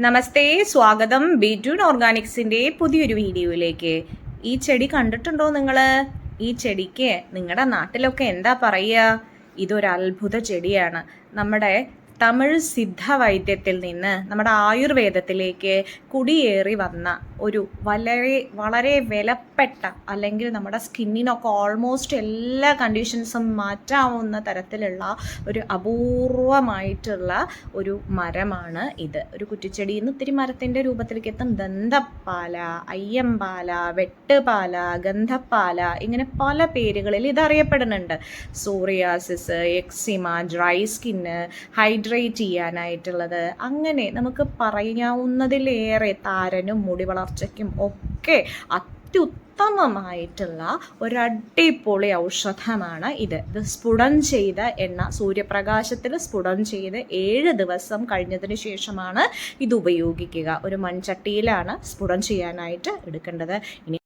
നമസ്തേ, സ്വാഗതം ബി2 ഓർഗാനിക്സിൻ്റെ പുതിയൊരു വീഡിയോയിലേക്ക്. ഈ ചെടി കണ്ടിട്ടുണ്ടോ നിങ്ങൾ? ഈ ചെടിക്ക് നിങ്ങളുടെ നാട്ടിലൊക്കെ എന്താ പറയുക? ഇതൊരു അത്ഭുത ചെടിയാണ്. നമ്മുടെ തമിഴ് സിദ്ധവൈദ്യത്തിൽ നിന്ന് നമ്മുടെ ആയുർവേദത്തിലേക്ക് കുടിയേറി വന്ന ഒരു വളരെ വിലപ്പെട്ട, അല്ലെങ്കിൽ നമ്മുടെ സ്കിന്നിനൊക്കെ ഓൾമോസ്റ്റ് എല്ലാ കണ്ടീഷൻസും മാറ്റാവുന്ന തരത്തിലുള്ള ഒരു അപൂർവമായിട്ടുള്ള ഒരു മരമാണ് ഇത്. ഒരു കുറ്റിച്ചെടിയിൽ നിന്ന് ഇത്തിരി മരത്തിൻ്റെ രൂപത്തിലേക്ക് എത്തും. ദന്തപ്പാല, അയ്യമ്പാല, വെട്ടുപാല, ഗന്ധപ്പാല, ഇങ്ങനെ പല പേരുകളിൽ ഇതറിയപ്പെടുന്നുണ്ട്. Psoriasis, eczema, dry skin, hydrate ചെയ്യാനായിട്ടുള്ളത്, അങ്ങനെ നമുക്ക് പറയാവുന്നതിലേറെ താരനും മുടി വളർച്ചയ്ക്കും ഒക്കെ അത്യുത്തമമായിട്ടുള്ള ഒരടിപൊളി ഔഷധമാണ് ഇത്. സ്ഫുടം ചെയ്ത എണ്ണ, സൂര്യപ്രകാശത്തിൽ സ്ഫുടം ചെയ്ത് 7 ദിവസം കഴിഞ്ഞതിന് ശേഷമാണ് ഇത് ഉപയോഗിക്കുക. ഒരു മൺചട്ടിയിലാണ് സ്ഫുടം ചെയ്യാനായിട്ട് എടുക്കേണ്ടത്. ഇനി